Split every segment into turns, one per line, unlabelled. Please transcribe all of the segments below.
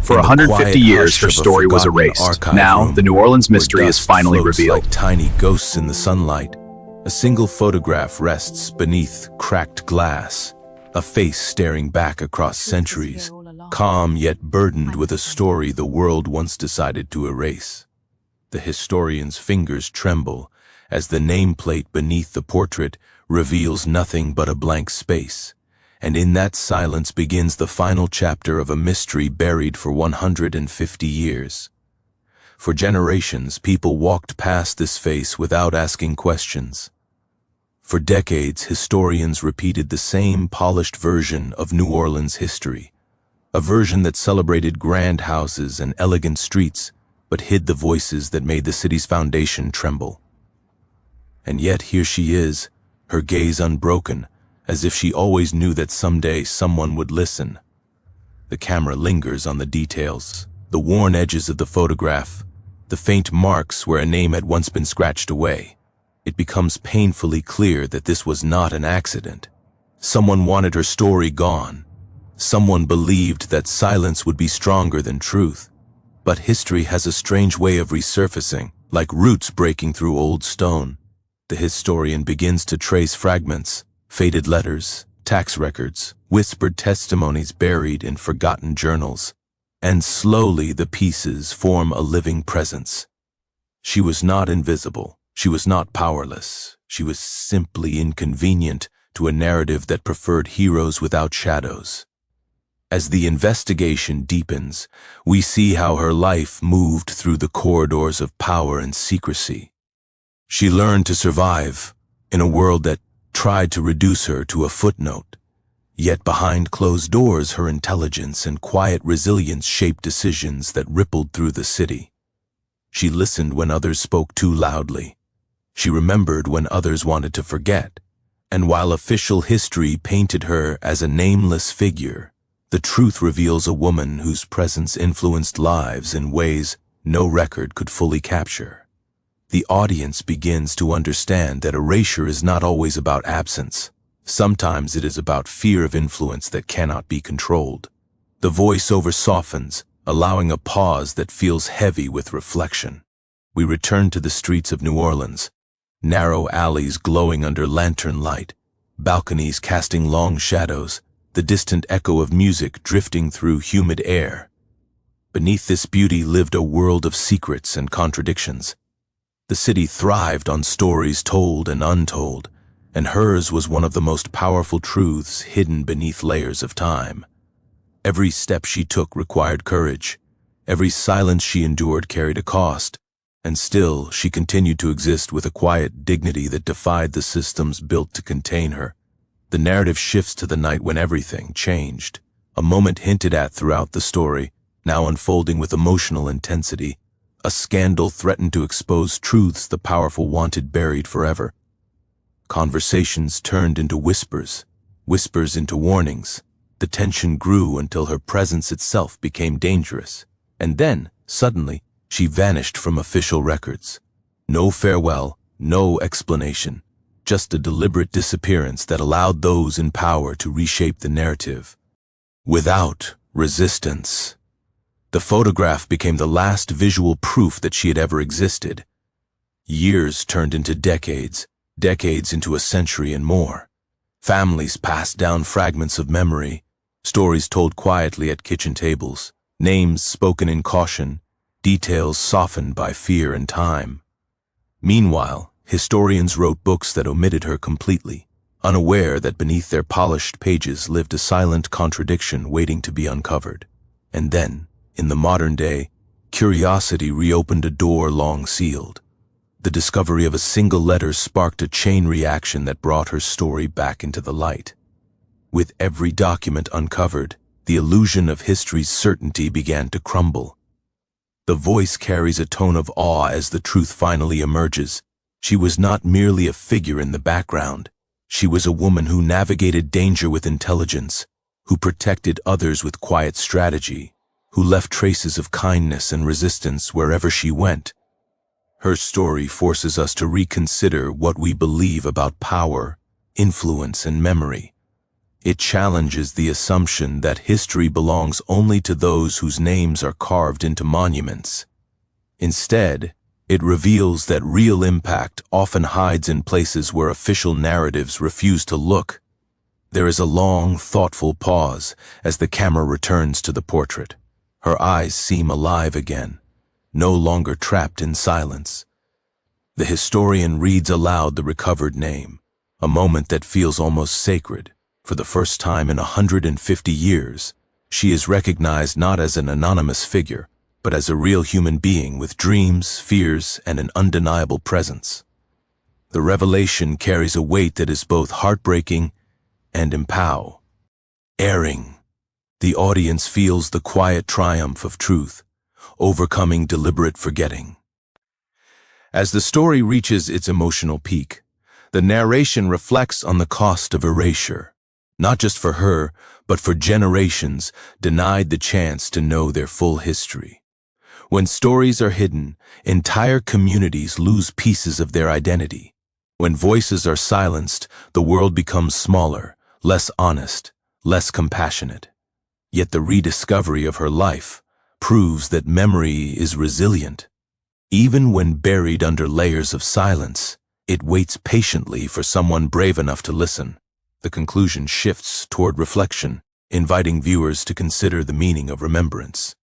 For
In the
150
quiet
years, her
hush of a
story was
forgotten
erased.
archive
Now,
room,
the New Orleans mystery
where
is
dust
finally
floats
revealed.
like tiny ghosts in the sunlight, a single photograph rests beneath cracked glass, a face staring back across centuries, calm yet burdened with a story the world once decided to erase. The historian's fingers tremble as the nameplate beneath the portrait reveals nothing but a blank space, and in that silence begins the final chapter of a mystery buried for 150 years. For generations, people walked past this face without asking questions. For decades, historians repeated the same polished version of New Orleans history, a version that celebrated grand houses and elegant streets, but hid the voices that made the city's foundation tremble. And yet here she is, her gaze unbroken, as if she always knew that someday someone would listen. The camera lingers on the details, the worn edges of the photograph, the faint marks where a name had once been scratched away. It becomes painfully clear that this was not an accident. Someone wanted her story gone. Someone believed that silence would be stronger than truth. But history has a strange way of resurfacing, like roots breaking through old stone. The historian begins to trace fragments, faded letters, tax records, whispered testimonies buried in forgotten journals, and slowly the pieces form a living presence. She was not invisible. She was not powerless. She was simply inconvenient to a narrative that preferred heroes without shadows. As the investigation deepens, we see how her life moved through the corridors of power and secrecy. She learned to survive in a world that tried to reduce her to a footnote. Yet behind closed doors, her intelligence and quiet resilience shaped decisions that rippled through the city. She listened when others spoke too loudly. She remembered when others wanted to forget. And while official history painted her as a nameless figure, the truth reveals a woman whose presence influenced lives in ways no record could fully capture. The audience begins to understand that erasure is not always about absence. Sometimes it is about fear of influence that cannot be controlled. The voiceover softens, allowing a pause that feels heavy with reflection. We return to the streets of New Orleans, narrow alleys glowing under lantern light, balconies casting long shadows, the distant echo of music drifting through humid air. Beneath this beauty lived a world of secrets and contradictions. The city thrived on stories told and untold, and hers was one of the most powerful truths hidden beneath layers of time. Every step she took required courage. Every silence she endured carried a cost, and still she continued to exist with a quiet dignity that defied the systems built to contain her. The narrative shifts to the night when everything changed, a moment hinted at throughout the story, now unfolding with emotional intensity. A scandal threatened to expose truths the powerful wanted buried forever. Conversations turned into whispers, whispers into warnings. The tension grew until her presence itself became dangerous. And then, suddenly, she vanished from official records. No farewell, no explanation. Just a deliberate disappearance that allowed those in power to reshape the narrative. Without resistance. The photograph became the last visual proof that she had ever existed. Years turned into decades, decades into a century and more. Families passed down fragments of memory, stories told quietly at kitchen tables, names spoken in caution, details softened by fear and time. Meanwhile, historians wrote books that omitted her completely, unaware that beneath their polished pages lived a silent contradiction waiting to be uncovered. And then, in the modern day, curiosity reopened a door long sealed. The discovery of a single letter sparked a chain reaction that brought her story back into the light. With every document uncovered, the illusion of history's certainty began to crumble. The voice carries a tone of awe as the truth finally emerges. She was not merely a figure in the background. She was a woman who navigated danger with intelligence, who protected others with quiet strategy, who left traces of kindness and resistance wherever she went. Her story forces us to reconsider what we believe about power, influence, and memory. It challenges the assumption that history belongs only to those whose names are carved into monuments. Instead, it reveals that real impact often hides in places where official narratives refuse to look. There is a long, thoughtful pause as the camera returns to the portrait. Her eyes seem alive again, no longer trapped in silence. The historian reads aloud the recovered name, a moment that feels almost sacred. For the first time in 150 years, she is recognized not as an anonymous figure, but as a real human being with dreams, fears, and an undeniable presence. The revelation carries a weight that is both heartbreaking and empowering. The audience feels the quiet triumph of truth, overcoming deliberate forgetting. As the story reaches its emotional peak, the narration reflects on the cost of erasure, not just for her, but for generations denied the chance to know their full history. When stories are hidden, entire communities lose pieces of their identity. When voices are silenced, the world becomes smaller, less honest, less compassionate. Yet the rediscovery of her life proves that memory is resilient. Even when buried under layers of silence, it waits patiently for someone brave enough to listen. The conclusion shifts toward reflection, inviting viewers to consider the meaning of remembrance.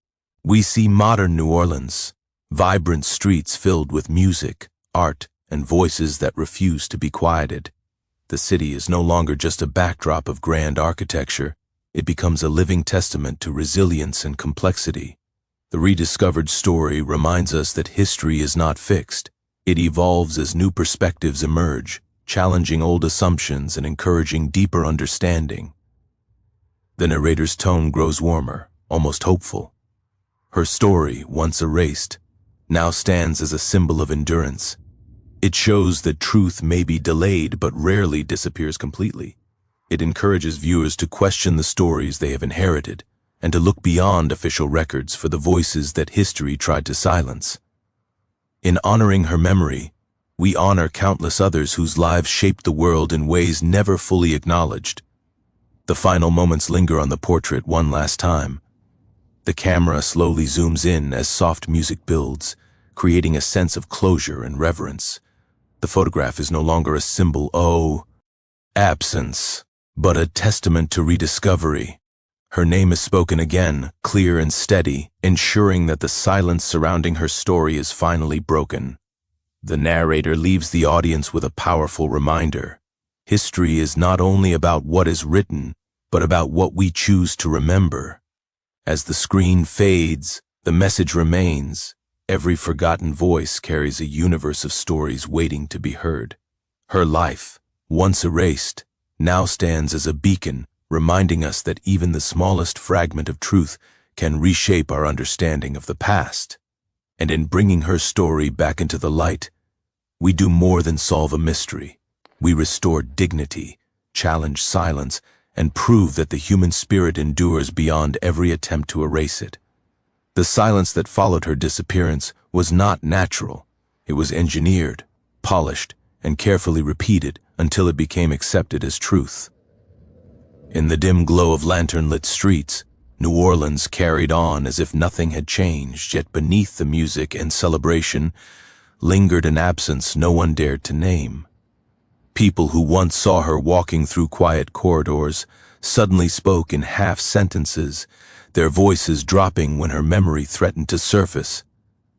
We see modern New Orleans, vibrant streets filled with music, art, and voices that refuse to be quieted. The city is no longer just a backdrop of grand architecture. It becomes a living testament to resilience and complexity. The rediscovered story reminds us that history is not fixed. It evolves as new perspectives emerge, challenging old assumptions and encouraging deeper understanding. The narrator's tone grows warmer, almost hopeful. Her story, once erased, now stands as a symbol of endurance. It shows that truth may be delayed but rarely disappears completely. It encourages viewers to question the stories they have inherited and to look beyond official records for the voices that history tried to silence. In honoring her memory, we honor countless others whose lives shaped the world in ways never fully acknowledged. The final moments linger on the portrait one last time. The camera slowly zooms in as soft music builds, creating a sense of closure and reverence. The photograph is no longer a symbol of absence, but a testament to rediscovery. Her name is spoken again, clear and steady, ensuring that the silence surrounding her story is finally broken. The narrator leaves the audience with a powerful reminder. History is not only about what is written, but about what we choose to remember. As the screen fades, the message remains. Every forgotten voice carries a universe of stories waiting to be heard. Her life, once erased, now stands as a beacon, reminding us that even the smallest fragment of truth can reshape our understanding of the past. And in bringing her story back into the light, we do more than solve a mystery. We restore dignity, challenge silence, and prove that the human spirit endures beyond every attempt to erase it. The silence that followed her disappearance was not natural. It was engineered, polished, and carefully repeated until it became accepted as truth. In the dim glow of lantern-lit streets, New Orleans carried on as if nothing had changed, yet beneath the music and celebration lingered an absence no one dared to name. People who once saw her walking through quiet corridors suddenly spoke in half-sentences, their voices dropping when her memory threatened to surface.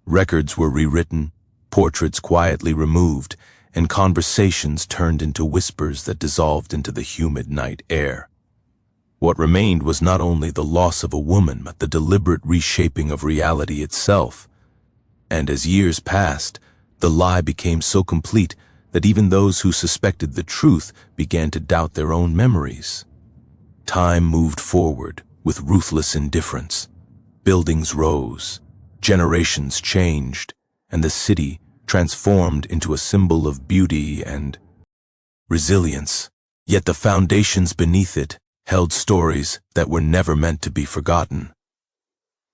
Records were rewritten, portraits quietly removed, and conversations turned into whispers that dissolved into the humid night air. What remained was not only the loss of a woman, but the deliberate reshaping of reality itself. And as years passed, the lie became so complete that even those who suspected the truth began to doubt their own memories. Time moved forward with ruthless indifference. Buildings rose, generations changed, and the city transformed into a symbol of beauty and resilience. Yet the foundations beneath it held stories that were never meant to be forgotten.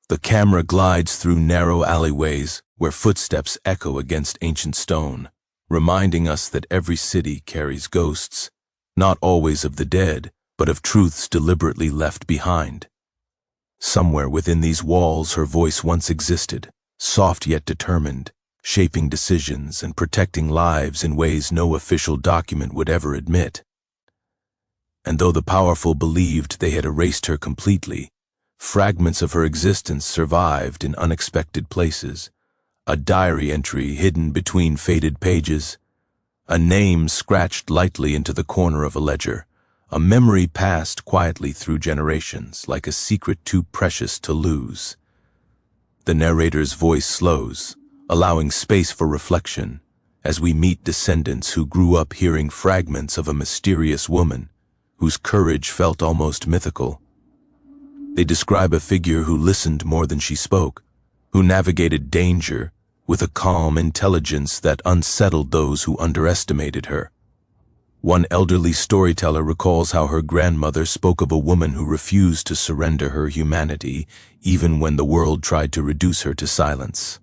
The camera glides through narrow alleyways where footsteps echo against ancient stone, reminding us that every city carries ghosts, not always of the dead, but of truths deliberately left behind. Somewhere within these walls her voice once existed, soft yet determined, shaping decisions and protecting lives in ways no official document would ever admit. And though the powerful believed they had erased her completely, fragments of her existence survived in unexpected places. A diary entry hidden between faded pages, a name scratched lightly into the corner of a ledger, a memory passed quietly through generations, like a secret too precious to lose. The narrator's voice slows, allowing space for reflection, as we meet descendants who grew up hearing fragments of a mysterious woman, whose courage felt almost mythical. They describe a figure who listened more than she spoke, who navigated danger with a calm intelligence that unsettled those who underestimated her. One elderly storyteller recalls how her grandmother spoke of a woman who refused to surrender her humanity even when the world tried to reduce her to silence.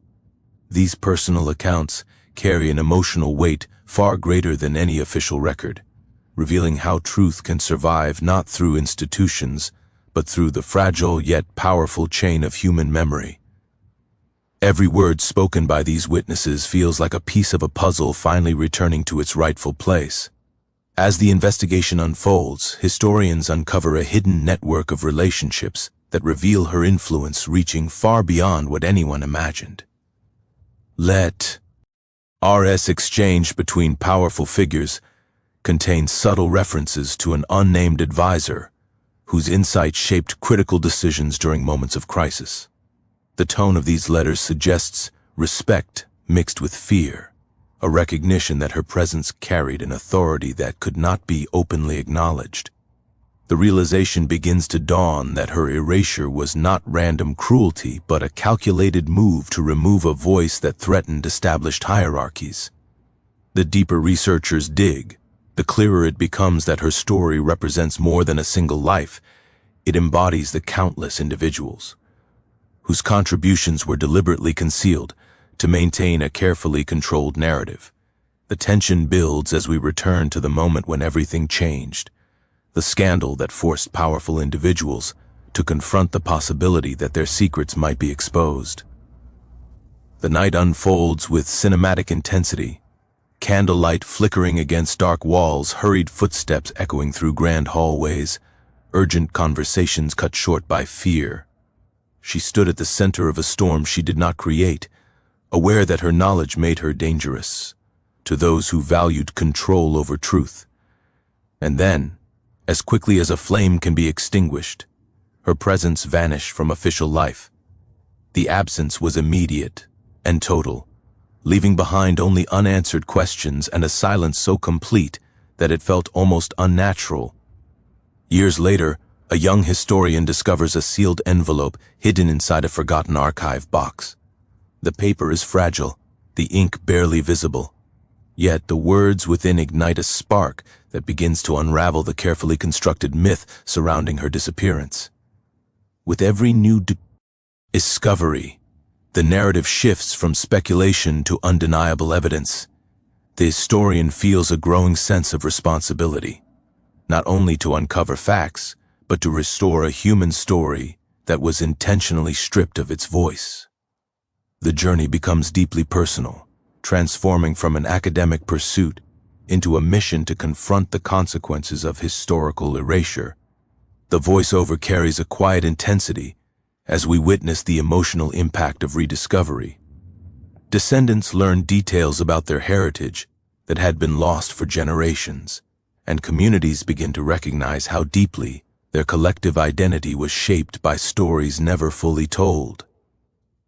These personal accounts carry an emotional weight far greater than any official record, revealing how truth can survive not through institutions, but through the fragile yet powerful chain of human memory. Every word spoken by these witnesses feels like a piece of a puzzle finally returning to its rightful place. As the investigation unfolds, historians uncover a hidden network of relationships that reveal her influence reaching far beyond what anyone imagined. Rs exchange between powerful figures contains subtle references to an unnamed advisor whose insight shaped critical decisions during moments of crisis. The tone of these letters suggests respect mixed with fear, a recognition that her presence carried an authority that could not be openly acknowledged. The realization begins to dawn that her erasure was not random cruelty, but a calculated move to remove a voice that threatened established hierarchies. The deeper researchers dig, the clearer it becomes that her story represents more than a single life. It embodies the countless individuals whose contributions were deliberately concealed to maintain a carefully controlled narrative. The tension builds as we return to the moment when everything changed, the scandal that forced powerful individuals to confront the possibility that their secrets might be exposed. The night unfolds with cinematic intensity, candlelight flickering against dark walls, hurried footsteps echoing through grand hallways, urgent conversations cut short by fear. She stood at the center of a storm she did not create, aware that her knowledge made her dangerous to those who valued control over truth. And then, as quickly as a flame can be extinguished, her presence vanished from official life. The absence was immediate and total, leaving behind only unanswered questions and a silence so complete that it felt almost unnatural. Years later, a young historian discovers a sealed envelope hidden inside a forgotten archive box. The paper is fragile, the ink barely visible, yet the words within ignite a spark that begins to unravel the carefully constructed myth surrounding her disappearance. With every new discovery, the narrative shifts from speculation to undeniable evidence. The historian feels a growing sense of responsibility, not only to uncover facts, but to restore a human story that was intentionally stripped of its voice. The journey becomes deeply personal, transforming from an academic pursuit into a mission to confront the consequences of historical erasure. The voiceover carries a quiet intensity as we witness the emotional impact of rediscovery. Descendants learn details about their heritage that had been lost for generations, and communities begin to recognize how deeply their collective identity was shaped by stories never fully told.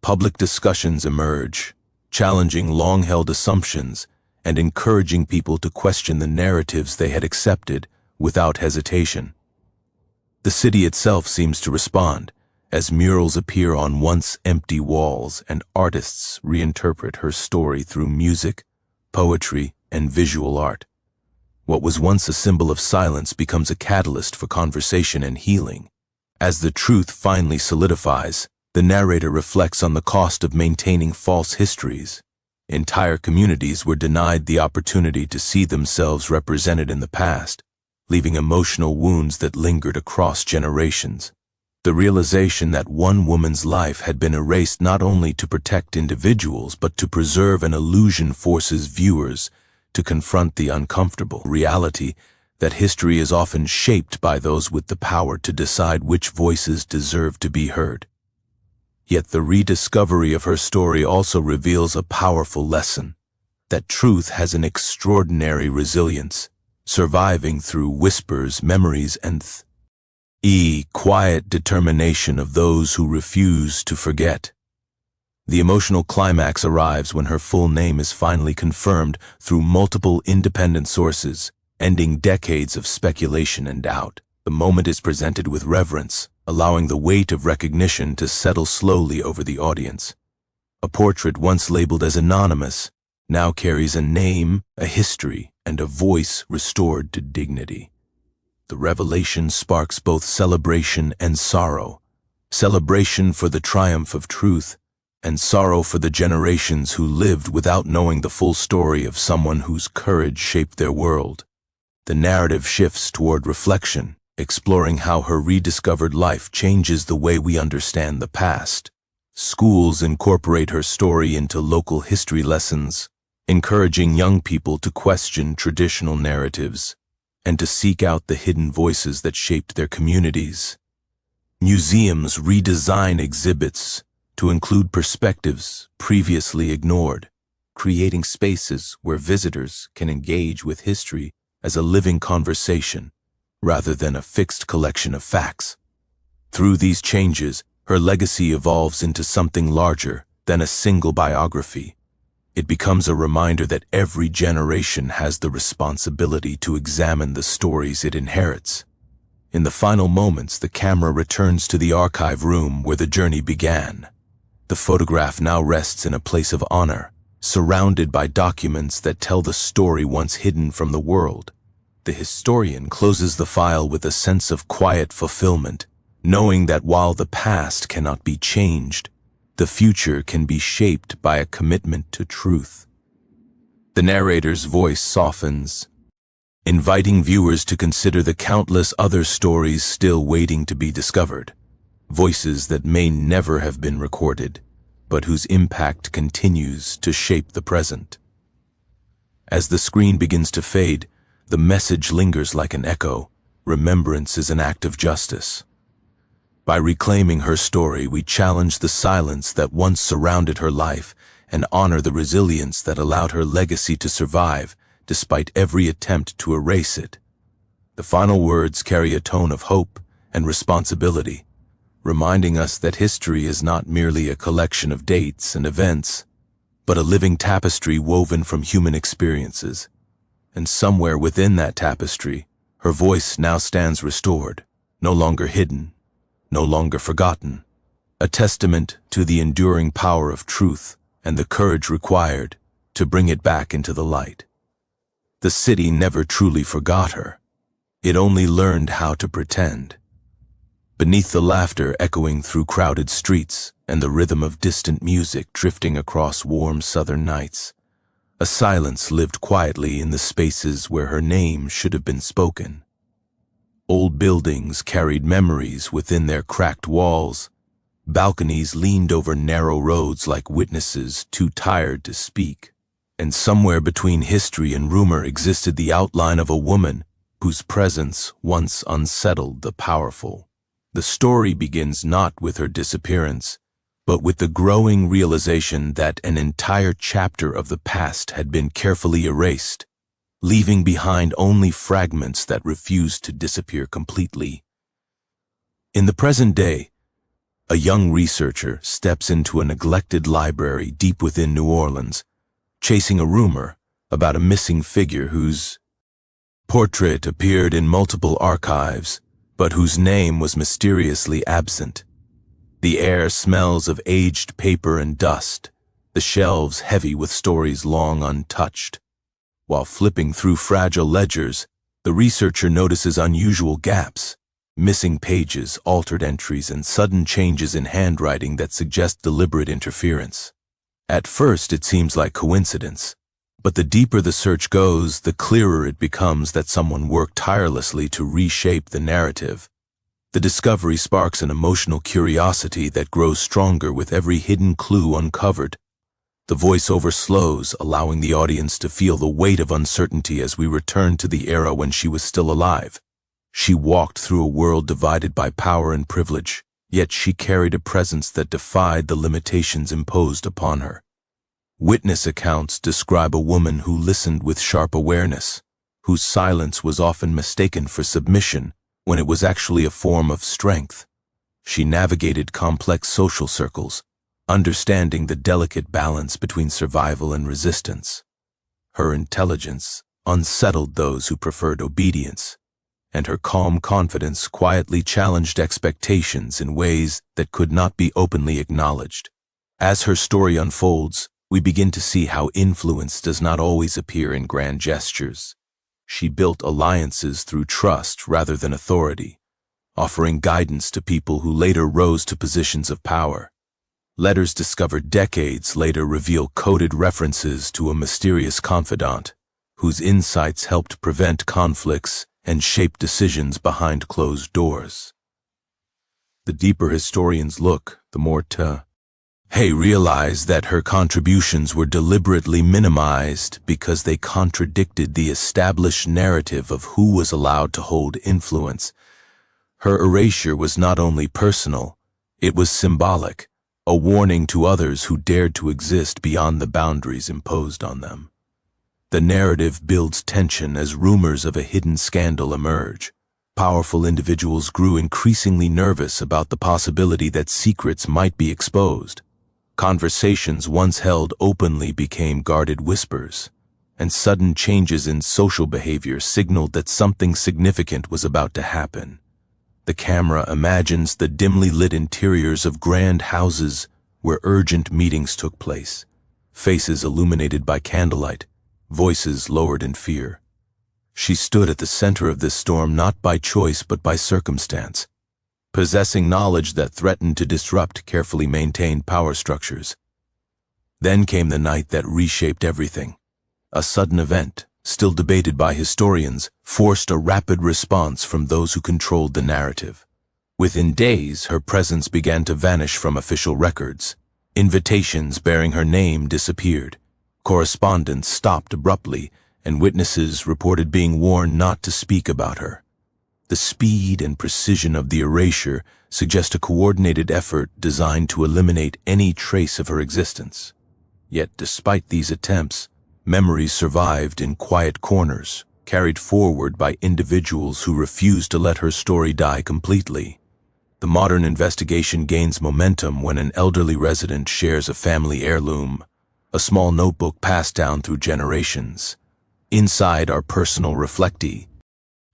Public discussions emerge, challenging long-held assumptions and encouraging people to question the narratives they had accepted without hesitation. The city itself seems to respond, as murals appear on once empty walls and artists reinterpret her story through music, poetry, and visual art. What was once a symbol of silence becomes a catalyst for conversation and healing. As the truth finally solidifies, the narrator reflects on the cost of maintaining false histories. Entire communities were denied the opportunity to see themselves represented in the past, leaving emotional wounds that lingered across generations. The realization that one woman's life had been erased not only to protect individuals but to preserve an illusion forces viewers to confront the uncomfortable reality that history is often shaped by those with the power to decide which voices deserve to be heard. Yet the rediscovery of her story also reveals a powerful lesson, that truth has an extraordinary resilience, surviving through whispers, memories, and quiet determination of those who refuse to forget. The emotional climax arrives when her full name is finally confirmed through multiple independent sources, ending decades of speculation and doubt. The moment is presented with reverence, allowing the weight of recognition to settle slowly over the audience. A portrait once labeled as anonymous now carries a name, a history, and a voice restored to dignity. The revelation sparks both celebration and sorrow. Celebration for the triumph of truth, and sorrow for the generations who lived without knowing the full story of someone whose courage shaped their world. The narrative shifts toward reflection, exploring how her rediscovered life changes the way we understand the past. Schools incorporate her story into local history lessons, encouraging young people to question traditional narratives and to seek out the hidden voices that shaped their communities. Museums redesign exhibits to include perspectives previously ignored, creating spaces where visitors can engage with history as a living conversation rather than a fixed collection of facts. Through these changes, her legacy evolves into something larger than a single biography. It becomes a reminder that every generation has the responsibility to examine the stories it inherits. In the final moments, the camera returns to the archive room where the journey began. The photograph now rests in a place of honor, surrounded by documents that tell the story once hidden from the world. The historian closes the file with a sense of quiet fulfillment, knowing that while the past cannot be changed, the future can be shaped by a commitment to truth. The narrator's voice softens, inviting viewers to consider the countless other stories still waiting to be discovered, voices that may never have been recorded, but whose impact continues to shape the present. As the screen begins to fade, the message lingers like an echo. Remembrance is an act of justice. By reclaiming her story, we challenge the silence that once surrounded her life and honor the resilience that allowed her legacy to survive despite every attempt to erase it. The final words carry a tone of hope and responsibility, reminding us that history is not merely a collection of dates and events, but a living tapestry woven from human experiences. And somewhere within that tapestry, her voice now stands restored, no longer hidden, no longer forgotten, a testament to the enduring power of truth and the courage required to bring it back into the light. The city never truly forgot her. It only learned how to pretend. Beneath the laughter echoing through crowded streets and the rhythm of distant music drifting across warm southern nights, a silence lived quietly in the spaces where her name should have been spoken. Old buildings carried memories within their cracked walls. Balconies leaned over narrow roads like witnesses too tired to speak. And somewhere between history and rumor existed the outline of a woman whose presence once unsettled the powerful. The story begins not with her disappearance, but with the growing realization that an entire chapter of the past had been carefully erased, leaving behind only fragments that refused to disappear completely. In the present day, a young researcher steps into a neglected library deep within New Orleans, chasing a rumor about a missing figure whose portrait appeared in multiple archives, but whose name was mysteriously absent. The air smells of aged paper and dust, the shelves heavy with stories long untouched. While flipping through fragile ledgers, the researcher notices unusual gaps, missing pages, altered entries, and sudden changes in handwriting that suggest deliberate interference. At first, it seems like coincidence, But the deeper the search goes, the clearer it becomes that someone worked tirelessly to reshape the narrative. The discovery sparks an emotional curiosity that grows stronger with every hidden clue uncovered. The voiceover slows, allowing the audience to feel the weight of uncertainty as we return to the era when she was still alive. She walked through a world divided by power and privilege, yet she carried a presence that defied the limitations imposed upon her. Witness accounts describe a woman who listened with sharp awareness, whose silence was often mistaken for submission when it was actually a form of strength. She navigated complex social circles, understanding the delicate balance between survival and resistance. Her intelligence unsettled those who preferred obedience, and her calm confidence quietly challenged expectations in ways that could not be openly acknowledged. As her story unfolds, we begin to see how influence does not always appear in grand gestures. She built alliances through trust rather than authority, offering guidance to people who later rose to positions of power. Letters discovered decades later reveal coded references to a mysterious confidant, whose insights helped prevent conflicts and shape decisions behind closed doors. The deeper historians look, the more Hay realized that her contributions were deliberately minimized because they contradicted the established narrative of who was allowed to hold influence. Her erasure was not only personal, it was symbolic, a warning to others who dared to exist beyond the boundaries imposed on them. The narrative builds tension as rumors of a hidden scandal emerge. Powerful individuals grew increasingly nervous about the possibility that secrets might be exposed. Conversations once held openly became guarded whispers, and sudden changes in social behavior signaled that something significant was about to happen. The camera imagines the dimly lit interiors of grand houses where urgent meetings took place, faces illuminated by candlelight, voices lowered in fear. She stood at the center of this storm not by choice but by circumstance, possessing knowledge that threatened to disrupt carefully maintained power structures. Then came the night that reshaped everything. A sudden event, still debated by historians, forced a rapid response from those who controlled the narrative. Within days, her presence began to vanish from official records. Invitations bearing her name disappeared. Correspondence stopped abruptly, and witnesses reported being warned not to speak about her. The speed and precision of the erasure suggest a coordinated effort designed to eliminate any trace of her existence. Yet despite these attempts, memories survived in quiet corners, carried forward by individuals who refused to let her story die completely. The modern investigation gains momentum when an elderly resident shares a family heirloom, a small notebook passed down through generations. Inside are personal reflecti,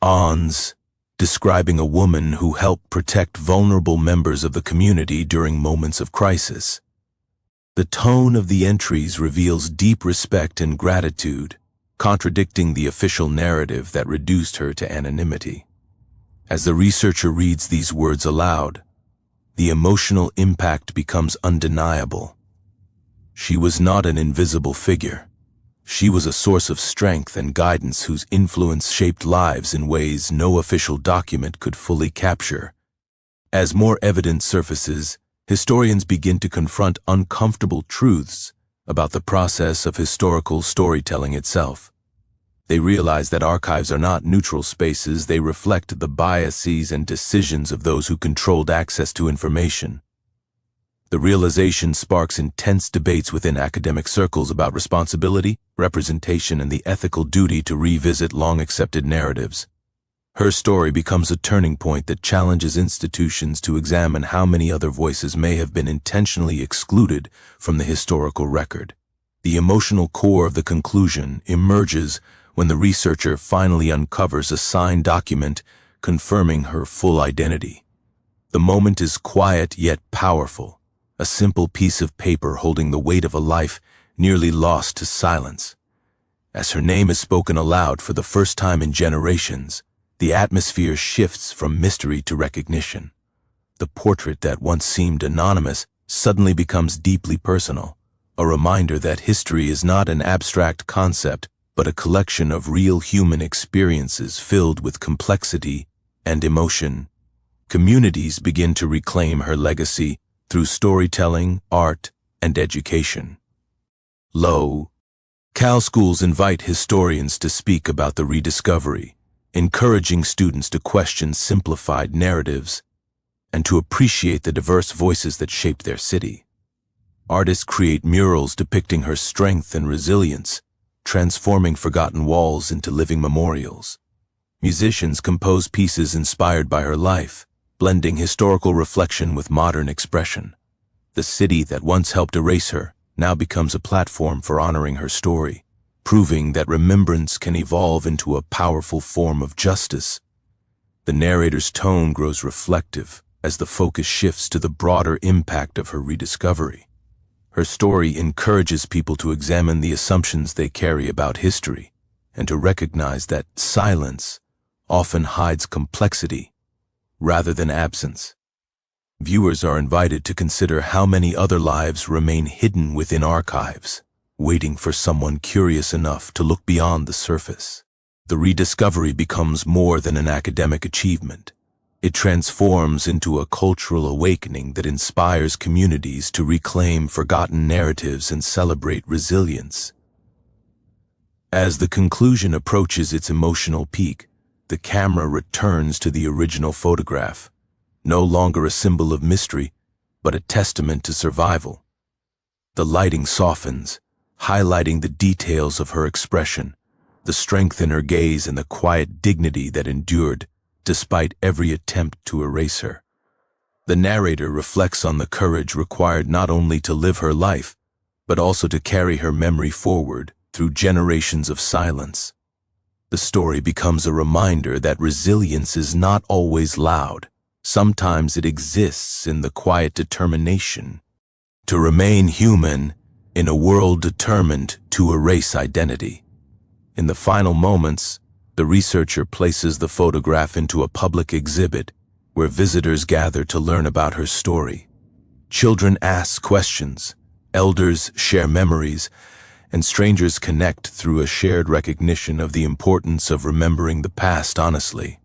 ons, describing a woman who helped protect vulnerable members of the community during moments of crisis. The tone of the entries reveals deep respect and gratitude, contradicting the official narrative that reduced her to anonymity. As the researcher reads these words aloud, the emotional impact becomes undeniable. She was not an invisible figure. She was a source of strength and guidance whose influence shaped lives in ways no official document could fully capture. As more evidence surfaces, historians begin to confront uncomfortable truths about the process of historical storytelling itself. They realize that archives are not neutral spaces, they reflect the biases and decisions of those who controlled access to information. The realization sparks intense debates within academic circles about responsibility, representation, and the ethical duty to revisit long-accepted narratives. Her story becomes a turning point that challenges institutions to examine how many other voices may have been intentionally excluded from the historical record. The emotional core of the conclusion emerges when the researcher finally uncovers a signed document confirming her full identity. The moment is quiet yet powerful. A simple piece of paper holding the weight of a life nearly lost to silence. As her name is spoken aloud for the first time in generations, the atmosphere shifts from mystery to recognition. The portrait that once seemed anonymous suddenly becomes deeply personal, a reminder that history is not an abstract concept, but a collection of real human experiences filled with complexity and emotion. Communities begin to reclaim her legacy through storytelling, art, and education. Cal schools invite historians to speak about the rediscovery, encouraging students to question simplified narratives and to appreciate the diverse voices that shaped their city. Artists create murals depicting her strength and resilience, transforming forgotten walls into living memorials. Musicians compose pieces inspired by her life, blending historical reflection with modern expression. The city that once helped erase her now becomes a platform for honoring her story, proving that remembrance can evolve into a powerful form of justice. The narrator's tone grows reflective as the focus shifts to the broader impact of her rediscovery. Her story encourages people to examine the assumptions they carry about history and to recognize that silence often hides complexity rather than absence. Viewers are invited to consider how many other lives remain hidden within archives, waiting for someone curious enough to look beyond the surface. The rediscovery becomes more than an academic achievement. It transforms into a cultural awakening that inspires communities to reclaim forgotten narratives and celebrate resilience. As the conclusion approaches its emotional peak, the camera returns to the original photograph, no longer a symbol of mystery, but a testament to survival. The lighting softens, highlighting the details of her expression, the strength in her gaze and the quiet dignity that endured despite every attempt to erase her. The narrator reflects on the courage required not only to live her life, but also to carry her memory forward through generations of silence. The story becomes a reminder that resilience is not always loud. Sometimes it exists in the quiet determination to remain human in a world determined to erase identity. In the final moments, the researcher places the photograph into a public exhibit where visitors gather to learn about her story. Children ask questions, elders share memories, and strangers connect through a shared recognition of the importance of remembering the past honestly.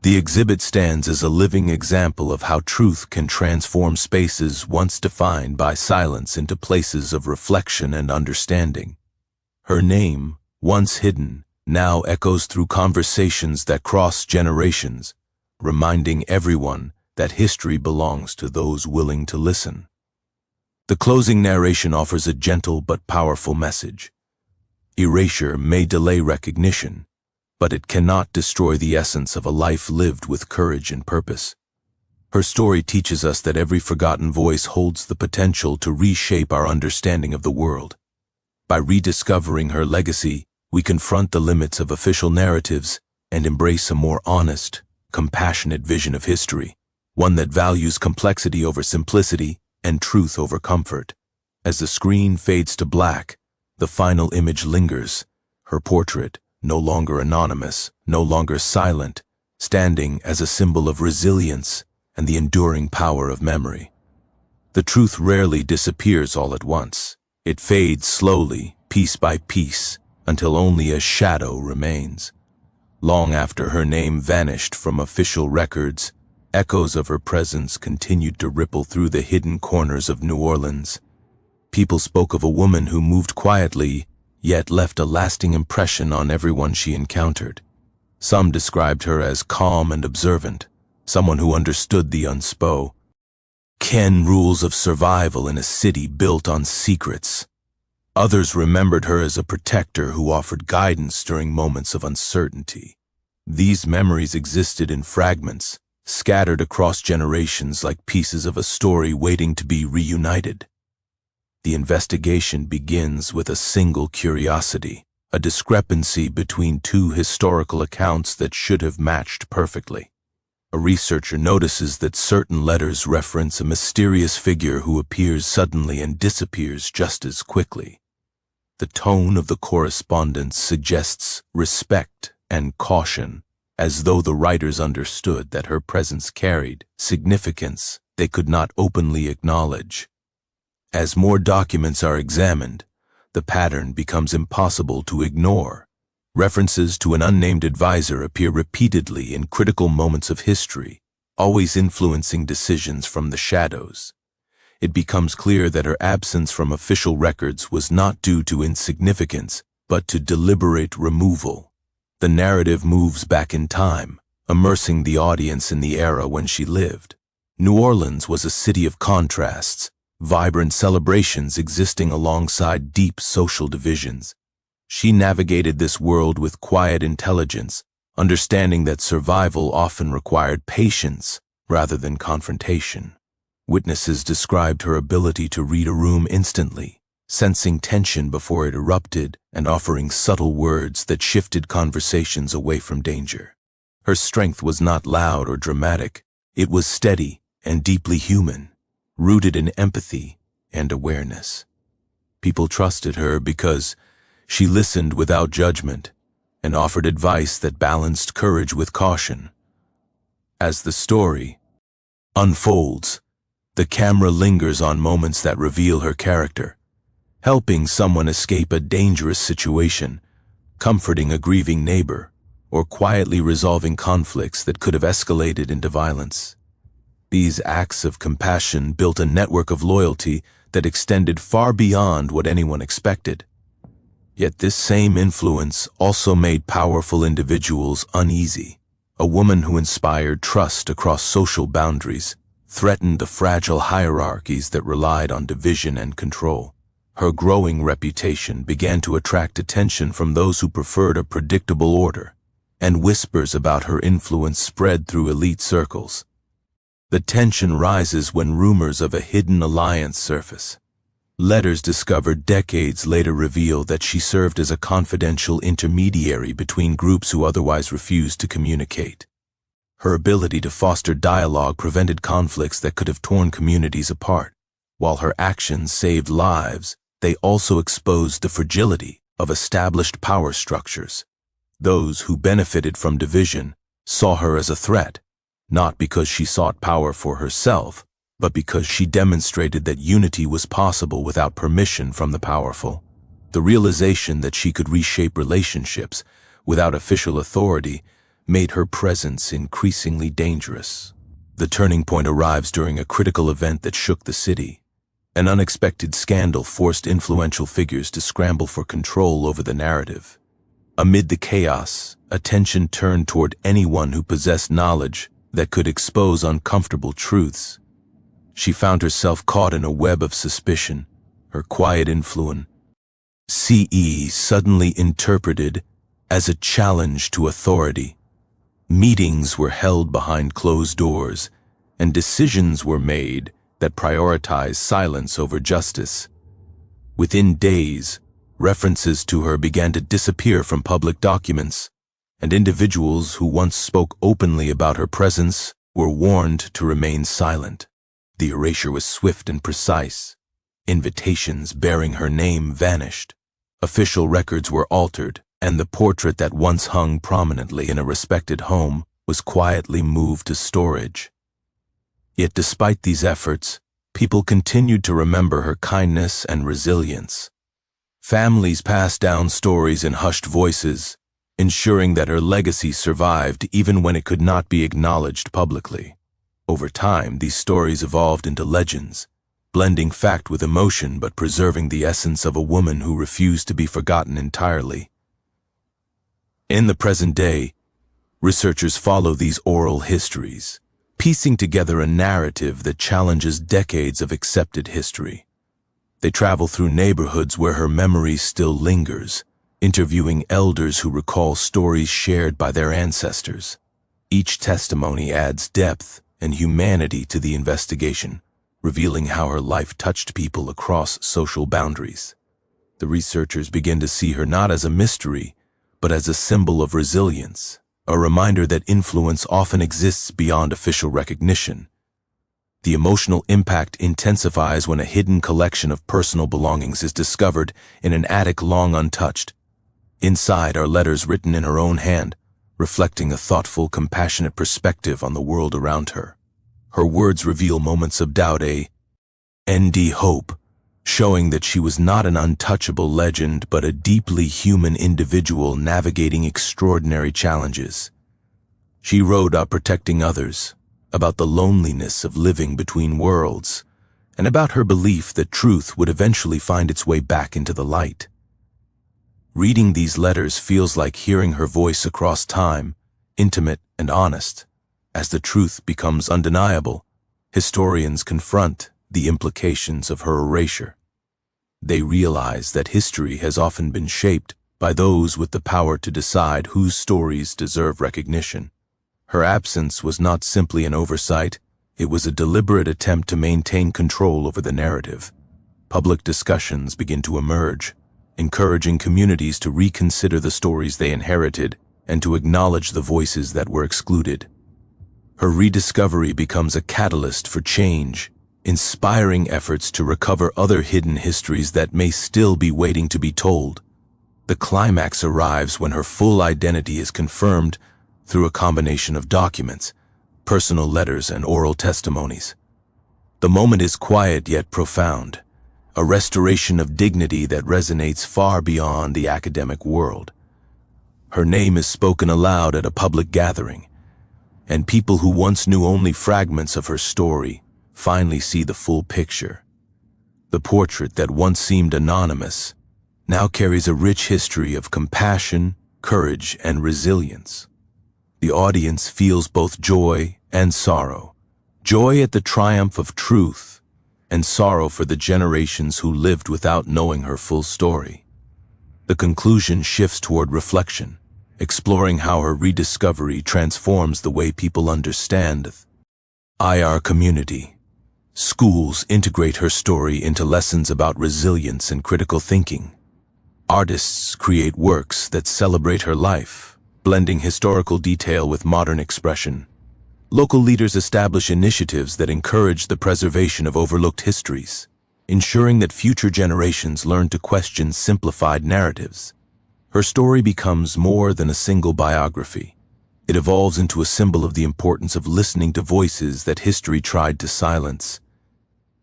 The exhibit stands as a living example of how truth can transform spaces once defined by silence into places of reflection and understanding. Her name, once hidden, now echoes through conversations that cross generations, reminding everyone that history belongs to those willing to listen. The closing narration offers a gentle but powerful message. Erasure may delay recognition, but it cannot destroy the essence of a life lived with courage and purpose. Her story teaches us that every forgotten voice holds the potential to reshape our understanding of the world. By rediscovering her legacy, we confront the limits of official narratives and embrace a more honest, compassionate vision of history, one that values complexity over simplicity and truth over comfort. As the screen fades to black, the final image lingers, her portrait, no longer anonymous, no longer silent, standing as a symbol of resilience and the enduring power of memory. The truth rarely disappears all at once. It fades slowly, piece by piece, until only a shadow remains. Long after her name vanished from official records, echoes of her presence continued to ripple through the hidden corners of New Orleans. People spoke of a woman who moved quietly, yet left a lasting impression on everyone she encountered. Some described her as calm and observant, someone who understood the unspoken rules of survival in a city built on secrets. Others remembered her as a protector who offered guidance during moments of uncertainty. These memories existed in fragments, scattered across generations like pieces of a story waiting to be reunited. The investigation begins with a single curiosity, a discrepancy between two historical accounts that should have matched perfectly. A researcher notices that certain letters reference a mysterious figure who appears suddenly and disappears just as quickly. The tone of the correspondence suggests respect and caution, as though the writers understood that her presence carried significance they could not openly acknowledge. As more documents are examined, the pattern becomes impossible to ignore. References to an unnamed advisor appear repeatedly in critical moments of history, always influencing decisions from the shadows. It becomes clear that her absence from official records was not due to insignificance, but to deliberate removal. The narrative moves back in time, immersing the audience in the era when she lived. New Orleans was a city of contrasts, vibrant celebrations existing alongside deep social divisions. She navigated this world with quiet intelligence, understanding that survival often required patience rather than confrontation. Witnesses described her ability to read a room instantly, sensing tension before it erupted and offering subtle words that shifted conversations away from danger. Her strength was not loud or dramatic. It was steady and deeply human, rooted in empathy and awareness. People trusted her because she listened without judgment and offered advice that balanced courage with caution. As the story unfolds, the camera lingers on moments that reveal her character, helping someone escape a dangerous situation, comforting a grieving neighbor, or quietly resolving conflicts that could have escalated into violence. These acts of compassion built a network of loyalty that extended far beyond what anyone expected. Yet this same influence also made powerful individuals uneasy. A woman who inspired trust across social boundaries threatened the fragile hierarchies that relied on division and control. Her growing reputation began to attract attention from those who preferred a predictable order, and whispers about her influence spread through elite circles. The tension rises when rumors of a hidden alliance surface. Letters discovered decades later reveal that she served as a confidential intermediary between groups who otherwise refused to communicate. Her ability to foster dialogue prevented conflicts that could have torn communities apart. While her actions saved lives, they also exposed the fragility of established power structures. Those who benefited from division saw her as a threat, not because she sought power for herself, but because she demonstrated that unity was possible without permission from the powerful. The realization that she could reshape relationships without official authority made her presence increasingly dangerous. The turning point arrives during a critical event that shook the city. An unexpected scandal forced influential figures to scramble for control over the narrative. Amid the chaos, attention turned toward anyone who possessed knowledge that could expose uncomfortable truths. She found herself caught in a web of suspicion, her quiet influence suddenly interpreted as a challenge to authority. Meetings were held behind closed doors, and decisions were made that prioritized silence over justice. Within days, references to her began to disappear from public documents, and individuals who once spoke openly about her presence were warned to remain silent. The erasure was swift and precise. Invitations bearing her name vanished. Official records were altered, and the portrait that once hung prominently in a respected home was quietly moved to storage. Yet despite these efforts, people continued to remember her kindness and resilience. Families passed down stories in hushed voices, ensuring that her legacy survived even when it could not be acknowledged publicly. Over time, these stories evolved into legends, blending fact with emotion but preserving the essence of a woman who refused to be forgotten entirely. In the present day, researchers follow these oral histories, piecing together a narrative that challenges decades of accepted history. They travel through neighborhoods where her memory still lingers, interviewing elders who recall stories shared by their ancestors. Each testimony adds depth and humanity to the investigation, revealing how her life touched people across social boundaries. The researchers begin to see her not as a mystery, but as a symbol of resilience, a reminder that influence often exists beyond official recognition. The emotional impact intensifies when a hidden collection of personal belongings is discovered in an attic long untouched. Inside are letters written in her own hand, reflecting a thoughtful, compassionate perspective on the world around her. Her words reveal moments of doubt, hope, showing that she was not an untouchable legend but a deeply human individual navigating extraordinary challenges. She wrote about protecting others, about the loneliness of living between worlds, and about her belief that truth would eventually find its way back into the light. Reading these letters feels like hearing her voice across time, intimate and honest. As the truth becomes undeniable, historians confront the implications of her erasure. They realize that history has often been shaped by those with the power to decide whose stories deserve recognition. Her absence was not simply an oversight, it was a deliberate attempt to maintain control over the narrative. Public discussions begin to emerge, encouraging communities to reconsider the stories they inherited and to acknowledge the voices that were excluded. Her rediscovery becomes a catalyst for change, inspiring efforts to recover other hidden histories that may still be waiting to be told. The climax arrives when her full identity is confirmed through a combination of documents, personal letters, and oral testimonies. The moment is quiet yet profound, a restoration of dignity that resonates far beyond the academic world. Her name is spoken aloud at a public gathering, and people who once knew only fragments of her story finally see the full picture. The portrait that once seemed anonymous now carries a rich history of compassion, courage, and resilience. The audience feels both joy and sorrow, joy at the triumph of truth, and sorrow for the generations who lived without knowing her full story. The conclusion shifts toward reflection, exploring how her rediscovery transforms the way people understand our community. Schools integrate her story into lessons about resilience and critical thinking. Artists create works that celebrate her life, blending historical detail with modern expression. Local leaders establish initiatives that encourage the preservation of overlooked histories, ensuring that future generations learn to question simplified narratives. Her story becomes more than a single biography. It evolves into a symbol of the importance of listening to voices that history tried to silence.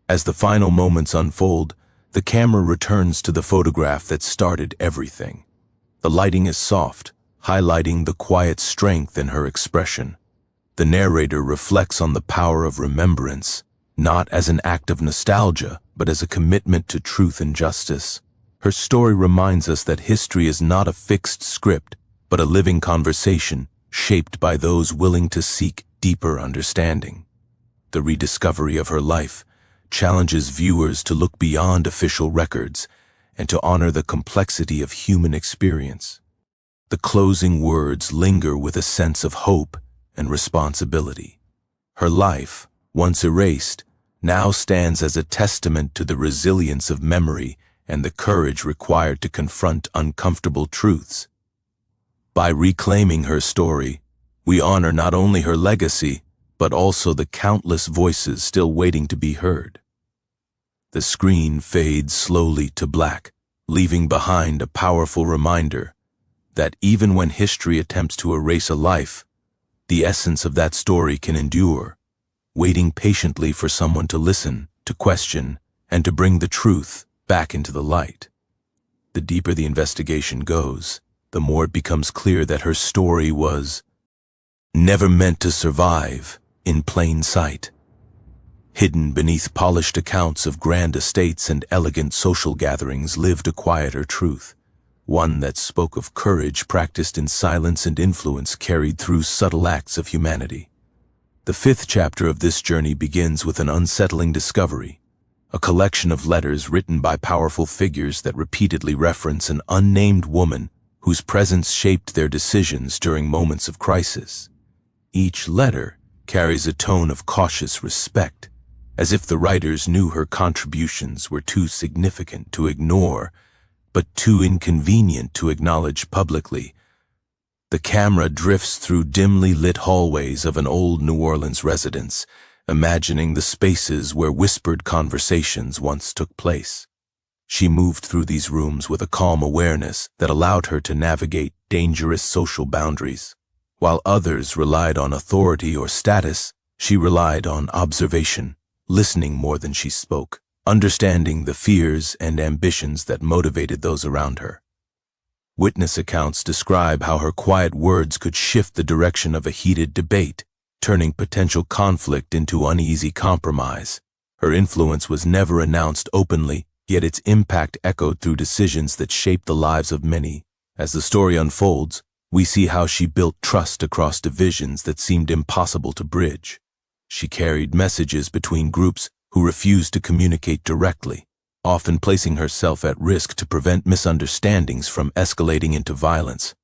As the final moments unfold, the camera returns to the photograph that started everything. The lighting is soft, highlighting the quiet strength in her expression. The narrator reflects on the power of remembrance, not as an act of nostalgia, but as a commitment to truth and justice. Her story reminds us that history is not a fixed script, but a living conversation shaped by those willing to seek deeper understanding. The rediscovery of her life challenges viewers to look beyond official records and to honor the complexity of human experience. The closing words linger with a sense of hope and responsibility. Her life, once erased, now stands as a testament to the resilience of memory and the courage required to confront uncomfortable truths. By reclaiming her story, we honor not only her legacy, but also the countless voices still waiting to be heard. The screen fades slowly to black, leaving behind a powerful reminder that even when history attempts to erase a life, the essence of that story can endure, waiting patiently for someone to listen, to question, and to bring the truth back into the light. The deeper the investigation goes, the more it becomes clear that her story was never meant to survive in plain sight. Hidden beneath polished accounts of grand estates and elegant social gatherings lived a quieter truth, one that spoke of courage practiced in silence and influence carried through subtle acts of humanity. The fifth chapter of this journey begins with an unsettling discovery, a collection of letters written by powerful figures that repeatedly reference an unnamed woman whose presence shaped their decisions during moments of crisis. Each letter carries a tone of cautious respect, as if the writers knew her contributions were too significant to ignore, but too inconvenient to acknowledge publicly. The camera drifts through dimly lit hallways of an old New Orleans residence, imagining the spaces where whispered conversations once took place. She moved through these rooms with a calm awareness that allowed her to navigate dangerous social boundaries. While others relied on authority or status, she relied on observation, listening more than she spoke. understanding the fears and ambitions that motivated those around her. Witness accounts describe how her quiet words could shift the direction of a heated debate, turning potential conflict into uneasy compromise. Her influence was never announced openly, yet its impact echoed through decisions that shaped the lives of many. As the story unfolds, we see how she built trust across divisions that seemed impossible to bridge. She carried messages between groups who refused to communicate directly, often placing herself at risk to prevent misunderstandings from escalating into violence.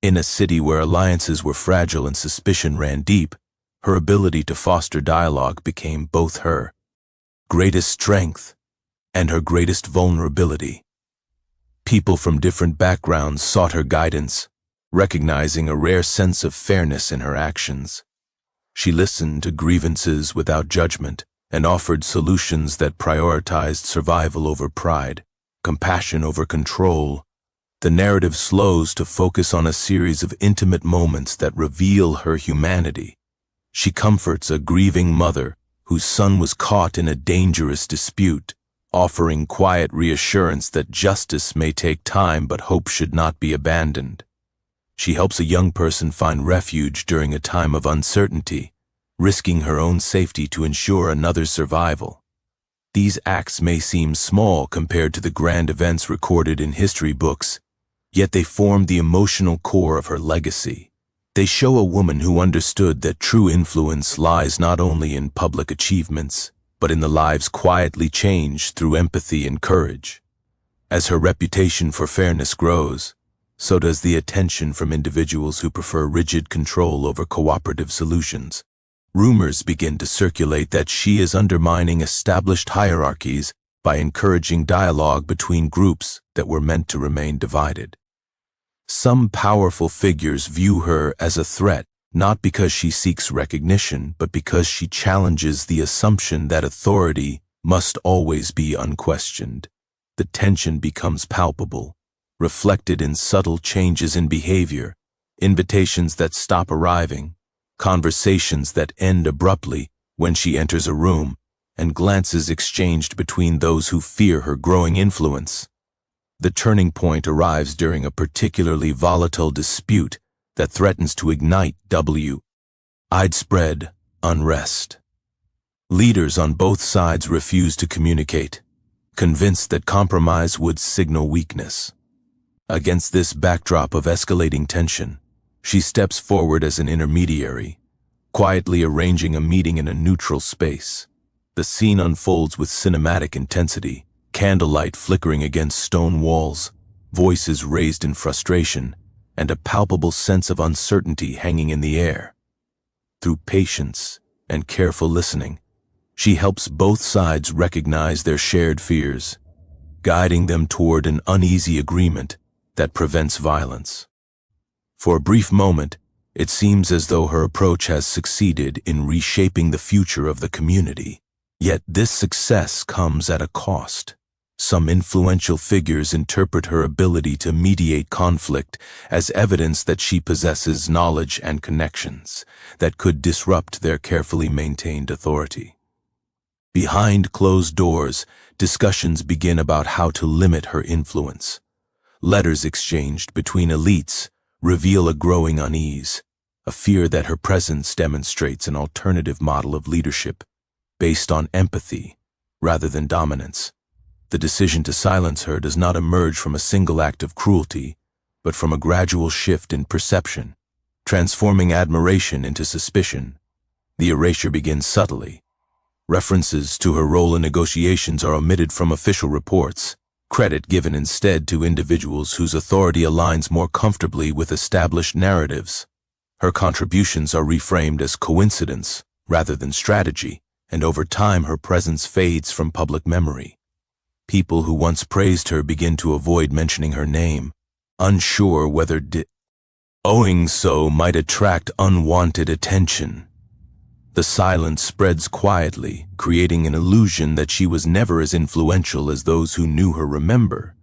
In a city where alliances were fragile and suspicion ran deep, her ability to foster dialogue became both her greatest strength and her greatest vulnerability. People from different backgrounds sought her guidance, recognizing a rare sense of fairness in her actions. She listened to grievances without judgment and offered solutions that prioritized survival over pride, compassion over control. The narrative slows to focus on a series of intimate moments that reveal her humanity. She comforts a grieving mother whose son was caught in a dangerous dispute, offering quiet reassurance that justice may take time but hope should not be abandoned. She helps a young person find refuge during a time of uncertainty, risking her own safety to ensure another's survival. These acts may seem small compared to the grand events recorded in history books, yet they form the emotional core of her legacy. They show a woman who understood that true influence lies not only in public achievements, but in the lives quietly changed through empathy and courage. As her reputation for fairness grows, so does the attention from individuals who prefer rigid control over cooperative solutions. Rumors begin to circulate that she is undermining established hierarchies by encouraging dialogue between groups that were meant to remain divided. Some powerful figures view her as a threat, not because she seeks recognition, but because she challenges the assumption that authority must always be unquestioned. The tension becomes palpable, reflected in subtle changes in behavior, invitations that stop arriving, conversations that end abruptly when she enters a room, and glances exchanged between those who fear her growing influence. The turning point arrives during a particularly volatile dispute that threatens to ignite widespread unrest. Leaders on both sides refuse to communicate, convinced that compromise would signal weakness. Against this backdrop of escalating tension, she steps forward as an intermediary, quietly arranging a meeting in a neutral space. The scene unfolds with cinematic intensity, candlelight flickering against stone walls, voices raised in frustration, and a palpable sense of uncertainty hanging in the air. Through patience and careful listening, she helps both sides recognize their shared fears, guiding them toward an uneasy agreement that prevents violence. For a brief moment, it seems as though her approach has succeeded in reshaping the future of the community. Yet this success comes at a cost. Some influential figures interpret her ability to mediate conflict as evidence that she possesses knowledge and connections that could disrupt their carefully maintained authority. Behind closed doors, discussions begin about how to limit her influence. Letters exchanged between elites reveal a growing unease, a fear that her presence demonstrates an alternative model of leadership based on empathy rather than dominance. The decision to silence her does not emerge from a single act of cruelty, but from a gradual shift in perception, transforming admiration into suspicion. The erasure begins subtly. References to her role in negotiations are omitted from official reports, credit given instead to individuals whose authority aligns more comfortably with established narratives. Her contributions are reframed as coincidence rather than strategy, and over time her presence fades from public memory. People who once praised her begin to avoid mentioning her name, unsure whether doing so might attract unwanted attention. The silence spreads quietly, creating an illusion that she was never as influential as those who knew her remember.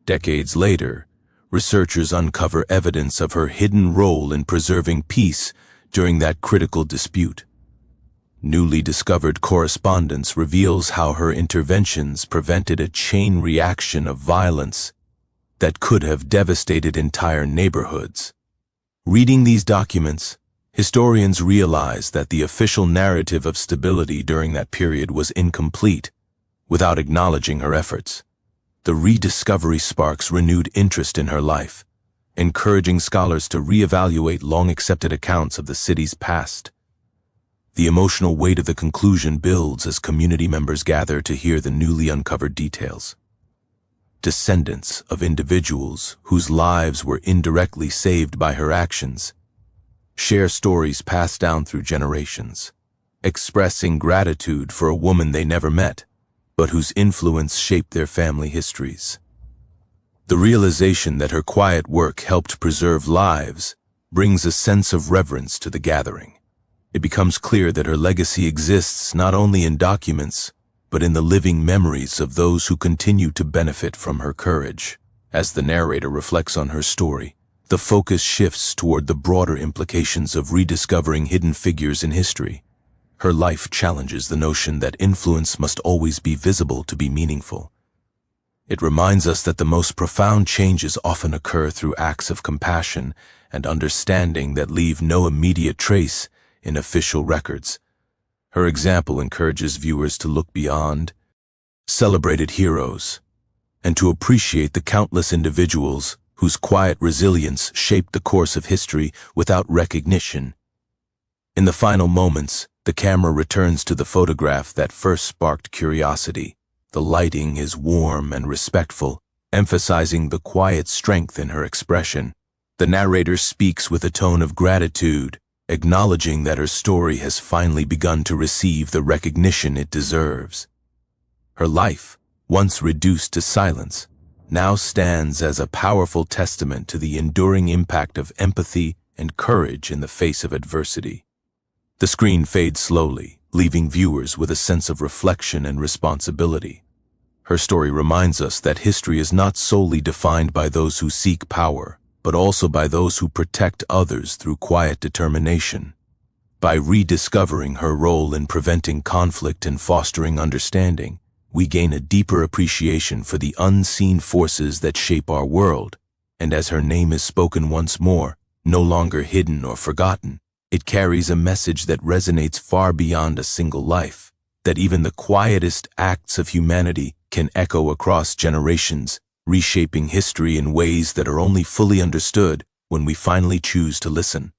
Decades later, researchers uncover evidence of her hidden role in preserving peace during that critical dispute. Newly discovered correspondence reveals how her interventions prevented a chain reaction of violence that could have devastated entire neighborhoods. Reading these documents, historians realize that the official narrative of stability during that period was incomplete, without acknowledging her efforts. The rediscovery sparks renewed interest in her life, encouraging scholars to reevaluate long-accepted accounts of the city's past. The emotional weight of the conclusion builds as community members gather to hear the newly uncovered details. Descendants of individuals whose lives were indirectly saved by her actions share stories passed down through generations, expressing gratitude for a woman they never met, but whose influence shaped their family histories. The realization that her quiet work helped preserve lives brings a sense of reverence to the gathering. It becomes clear that her legacy exists not only in documents, but in the living memories of those who continue to benefit from her courage. As the narrator reflects on her story, the focus shifts toward the broader implications of rediscovering hidden figures in history. Her life challenges the notion that influence must always be visible to be meaningful. It reminds us that the most profound changes often occur through acts of compassion and understanding that leave no immediate trace in official records. Her example encourages viewers to look beyond celebrated heroes and to appreciate the countless individuals whose quiet resilience shaped the course of history without recognition. In the final moments, the camera returns to the photograph that first sparked curiosity. The lighting is warm and respectful, emphasizing the quiet strength in her expression. The narrator speaks with a tone of gratitude, acknowledging that her story has finally begun to receive the recognition it deserves. Her life, once reduced to silence, now stands as a powerful testament to the enduring impact of empathy and courage in the face of adversity. The screen fades slowly, leaving viewers with a sense of reflection and responsibility. Her story reminds us that history is not solely defined by those who seek power, but also by those who protect others through quiet determination. By rediscovering her role in preventing conflict and fostering understanding, we gain a deeper appreciation for the unseen forces that shape our world, and as her name is spoken once more, no longer hidden or forgotten, it carries a message that resonates far beyond a single life, that even the quietest acts of humanity can echo across generations, reshaping history in ways that are only fully understood when we finally choose to listen.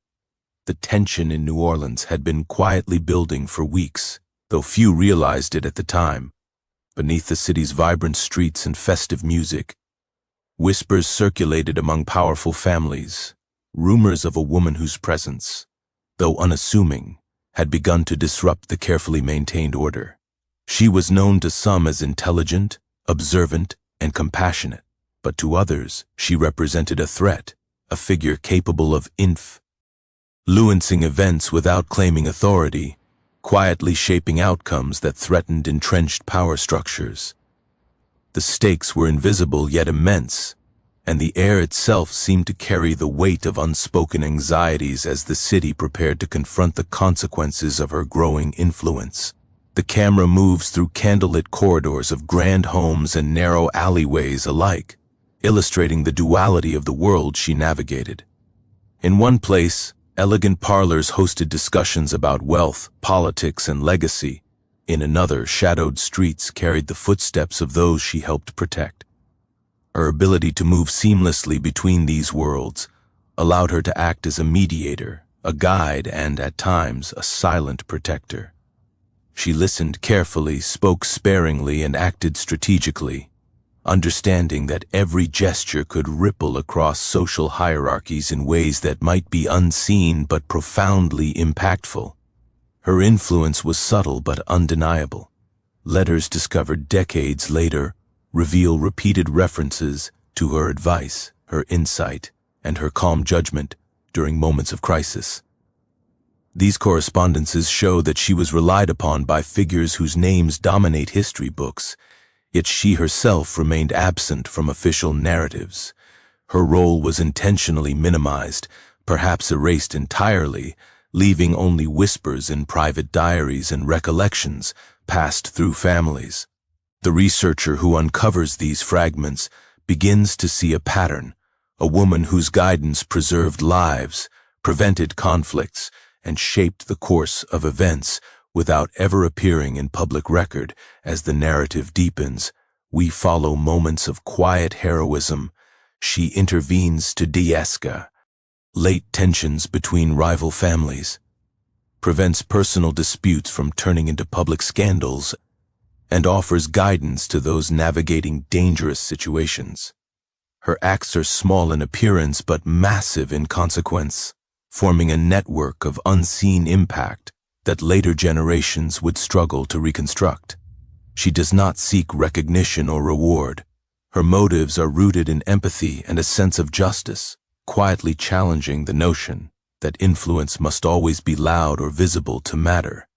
The tension in New Orleans had been quietly building for weeks, though few realized it at the time. Beneath the city's vibrant streets and festive music, whispers circulated among powerful families, rumors of a woman whose presence, though unassuming, had begun to disrupt the carefully maintained order. She was known to some as intelligent, observant, and compassionate, but to others she represented a threat, a figure capable of influencing events without claiming authority, quietly shaping outcomes that threatened entrenched power structures. The stakes were invisible yet immense, and the air itself seemed to carry the weight of unspoken anxieties as the city prepared to confront the consequences of her growing influence. The camera moves through candlelit corridors of grand homes and narrow alleyways alike, illustrating the duality of the world she navigated. In one place, elegant parlors hosted discussions about wealth, politics, and legacy. In another, shadowed streets carried the footsteps of those she helped protect. Her ability to move seamlessly between these worlds allowed her to act as a mediator, a guide, and, at times, a silent protector. She listened carefully, spoke sparingly, and acted strategically, understanding that every gesture could ripple across social hierarchies in ways that might be unseen but profoundly impactful. Her influence was subtle but undeniable. Letters discovered decades later reveal repeated references to her advice, her insight, and her calm judgment during moments of crisis. These correspondences show that she was relied upon by figures whose names dominate history books, yet she herself remained absent from official narratives. Her role was intentionally minimized, perhaps erased entirely, leaving only whispers in private diaries and recollections passed through families. The researcher who uncovers these fragments begins to see a pattern, a woman whose guidance preserved lives, prevented conflicts, and shaped the course of events without ever appearing in public record. As the narrative deepens, we follow moments of quiet heroism. She intervenes to de-escalate late tensions between rival families, prevents personal disputes from turning into public scandals, and offers guidance to those navigating dangerous situations. Her acts are small in appearance but massive in consequence, forming a network of unseen impact that later generations would struggle to reconstruct. She does not seek recognition or reward. Her motives are rooted in empathy and a sense of justice, quietly challenging the notion that influence must always be loud or visible to matter.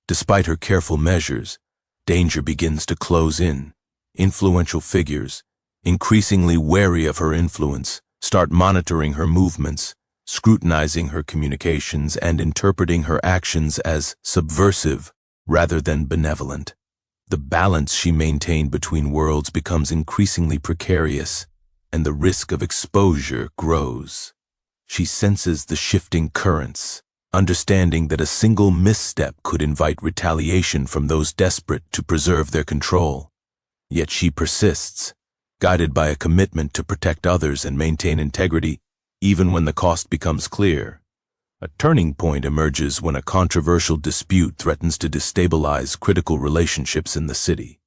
Despite her careful measures, danger begins to close in. Influential figures, increasingly wary of her influence, start monitoring her movements, scrutinizing her communications, and interpreting her actions as subversive rather than benevolent. The balance she maintained between worlds becomes increasingly precarious, and the risk of exposure grows. She senses the shifting currents, understanding that a single misstep could invite retaliation from those desperate to preserve their control. Yet she persists, guided by a commitment to protect others and maintain integrity, even when the cost becomes clear. A turning point emerges when a controversial dispute threatens to destabilize critical relationships in the city.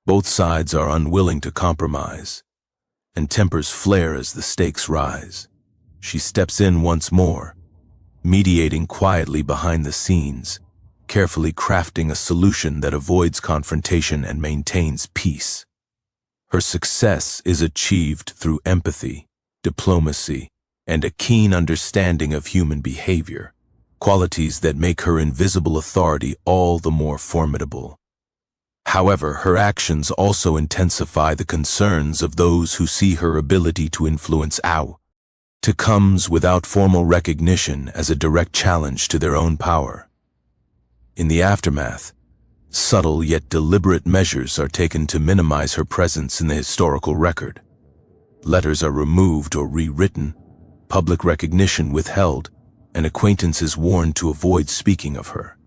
Both sides are unwilling to compromise, and tempers flare as the stakes rise. She steps in once more, mediating quietly behind the scenes, carefully crafting a solution that avoids confrontation and maintains peace. Her success is achieved through empathy, diplomacy, and a keen understanding of human behavior, qualities that make her invisible authority all the more formidable. However, her actions also intensify the concerns of those who see her ability to influence to comes without formal recognition as a direct challenge to their own power. In the aftermath, subtle yet deliberate measures are taken to minimize her presence in the historical record. Letters are removed or rewritten, public recognition withheld, and acquaintances warned to avoid speaking of her.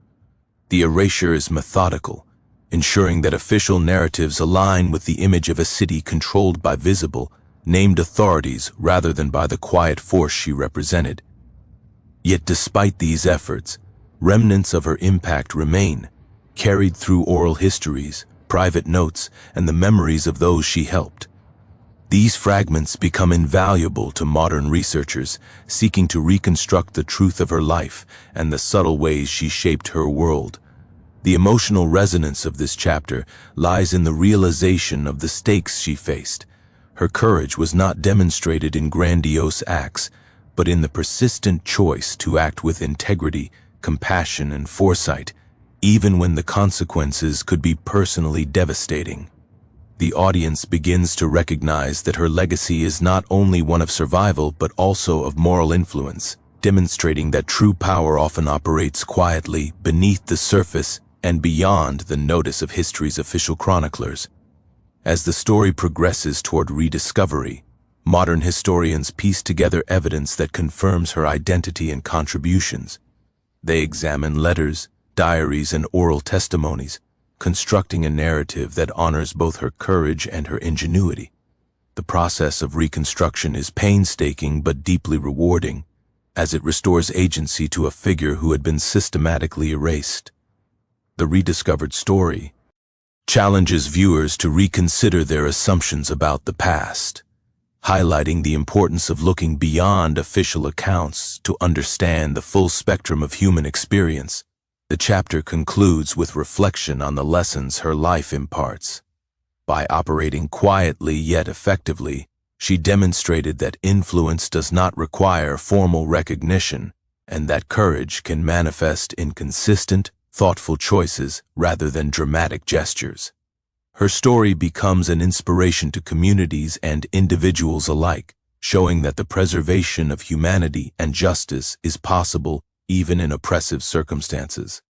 The erasure is methodical, ensuring that official narratives align with the image of a city controlled by visible, named authorities rather than by the quiet force she represented. Yet despite these efforts, remnants of her impact remain, carried through oral histories, private notes, and the memories of those she helped. These fragments become invaluable to modern researchers seeking to reconstruct the truth of her life and the subtle ways she shaped her world. The emotional resonance of this chapter lies in the realization of the stakes she faced. Her courage was not demonstrated in grandiose acts, but in the persistent choice to act with integrity, compassion, and foresight, even when the consequences could be personally devastating. The audience begins to recognize that her legacy is not only one of survival but also of moral influence, demonstrating that true power often operates quietly beneath the surface and beyond the notice of history's official chroniclers. As the story progresses toward rediscovery, modern historians piece together evidence that confirms her identity and contributions. They examine letters, diaries, and oral testimonies, constructing a narrative that honors both her courage and her ingenuity. The process of reconstruction is painstaking but deeply rewarding, as it restores agency to a figure who had been systematically erased. The rediscovered story challenges viewers to reconsider their assumptions about the past, highlighting the importance of looking beyond official accounts to understand the full spectrum of human experience. The chapter concludes with reflection on the lessons her life imparts. By operating quietly yet effectively, she demonstrated that influence does not require formal recognition, and that courage can manifest in consistent, thoughtful choices rather than dramatic gestures. Her story becomes an inspiration to communities and individuals alike, showing that the preservation of humanity and justice is possible even in oppressive circumstances.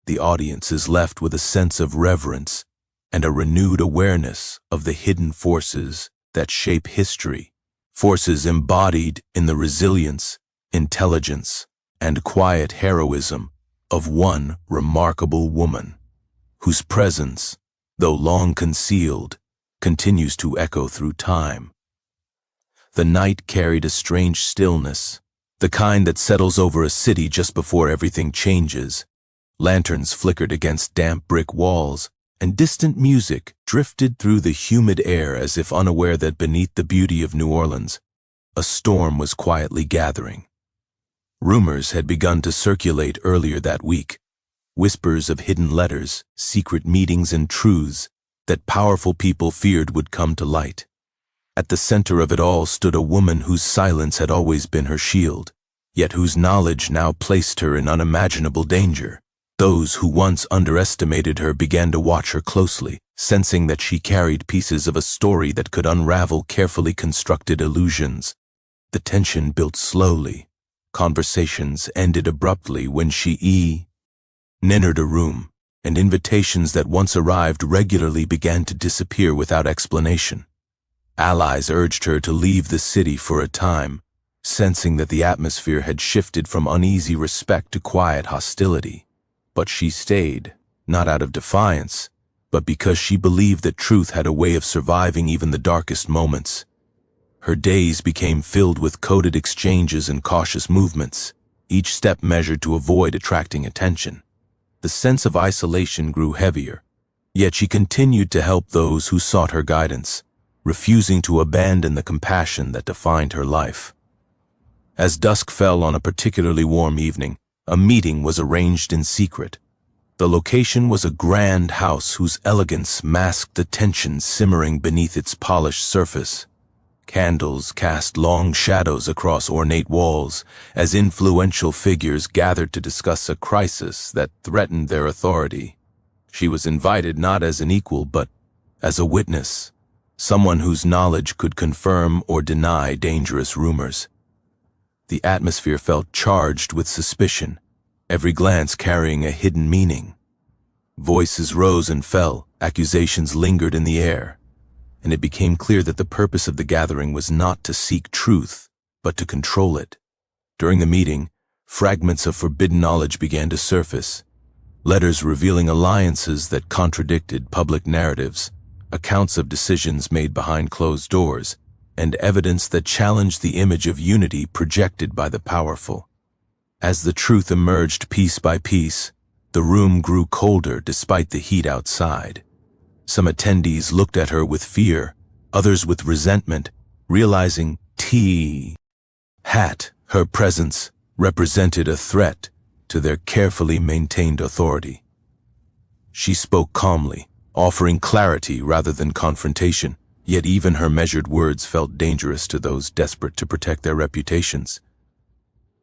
The audience is left with a sense of reverence and a renewed awareness of the hidden forces that shape history, forces embodied in the resilience, intelligence, and quiet heroism of one remarkable woman, whose presence, though long concealed, continues to echo through time. The night carried a strange stillness, the kind that settles over a city just before everything changes. Lanterns flickered against damp brick walls, and distant music drifted through the humid air as if unaware that beneath the beauty of New Orleans, a storm was quietly gathering. Rumors had begun to circulate earlier that week, whispers of hidden letters, secret meetings, and truths that powerful people feared would come to light. At the center of it all stood a woman whose silence had always been her shield, yet whose knowledge now placed her in unimaginable danger. Those who once underestimated her began to watch her closely, sensing that she carried pieces of a story that could unravel carefully constructed illusions. The tension built slowly. Conversations ended abruptly when she entered a room, and invitations that once arrived regularly began to disappear without explanation. Allies urged her to leave the city for a time, sensing that the atmosphere had shifted from uneasy respect to quiet hostility. But she stayed, not out of defiance, but because she believed that truth had a way of surviving even the darkest moments. Her days became filled with coded exchanges and cautious movements, each step measured to avoid attracting attention. The sense of isolation grew heavier, yet she continued to help those who sought her guidance, refusing to abandon the compassion that defined her life. As dusk fell on a particularly warm evening, a meeting was arranged in secret. The location was a grand house whose elegance masked the tension simmering beneath its polished surface. Candles cast long shadows across ornate walls as influential figures gathered to discuss a crisis that threatened their authority. She was invited not as an equal but as a witness, someone whose knowledge could confirm or deny dangerous rumors. The atmosphere felt charged with suspicion, every glance carrying a hidden meaning. Voices rose and fell, accusations lingered in the air, and it became clear that the purpose of the gathering was not to seek truth, but to control it. During the meeting, fragments of forbidden knowledge began to surface, letters revealing alliances that contradicted public narratives, accounts of decisions made behind closed doors, and evidence that challenged the image of unity projected by the powerful. As the truth emerged piece by piece, the room grew colder despite the heat outside. Some attendees looked at her with fear, others with resentment, realizing her presence represented a threat to their carefully maintained authority. She spoke calmly, offering clarity rather than confrontation, yet even her measured words felt dangerous to those desperate to protect their reputations.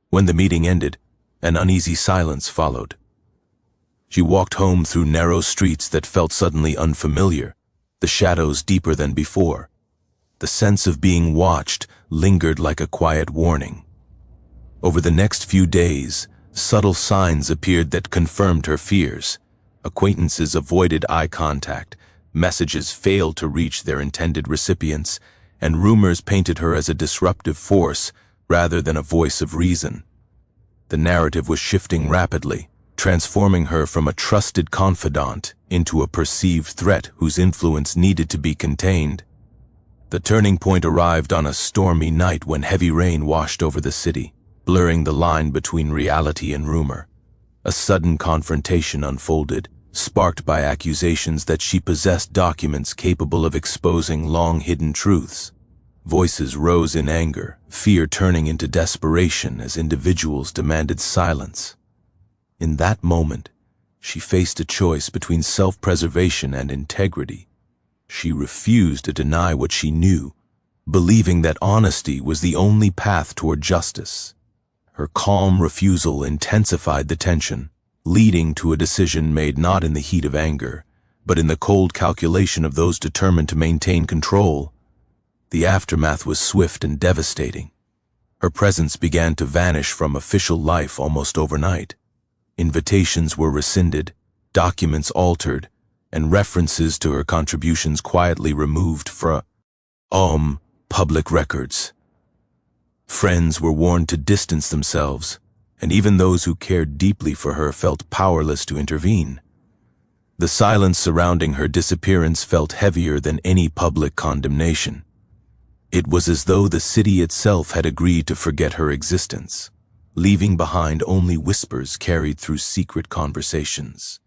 When the meeting ended, an uneasy silence followed. She walked home through narrow streets that felt suddenly unfamiliar, the shadows deeper than before. The sense of being watched lingered like a quiet warning. Over the next few days, subtle signs appeared that confirmed her fears. Acquaintances avoided eye contact, messages failed to reach their intended recipients, and rumors painted her as a disruptive force rather than a voice of reason. The narrative was shifting rapidly, transforming her from a trusted confidant into a perceived threat whose influence needed to be contained. The turning point arrived on a stormy night when heavy rain washed over the city, blurring the line between reality and rumor. A sudden confrontation unfolded, sparked by accusations that she possessed documents capable of exposing long-hidden truths. Voices rose in anger, fear turning into desperation as individuals demanded silence. In that moment, she faced a choice between self-preservation and integrity. She refused to deny what she knew, believing that honesty was the only path toward justice. Her calm refusal intensified the tension, leading to a decision made not in the heat of anger, but in the cold calculation of those determined to maintain control. The aftermath was swift and devastating. Her presence began to vanish from official life almost overnight. Invitations were rescinded, documents altered, and references to her contributions quietly removed from public records. Friends were warned to distance themselves, and even those who cared deeply for her felt powerless to intervene. The silence surrounding her disappearance felt heavier than any public condemnation. It was as though the city itself had agreed to forget her existence, leaving behind only whispers carried through secret conversations.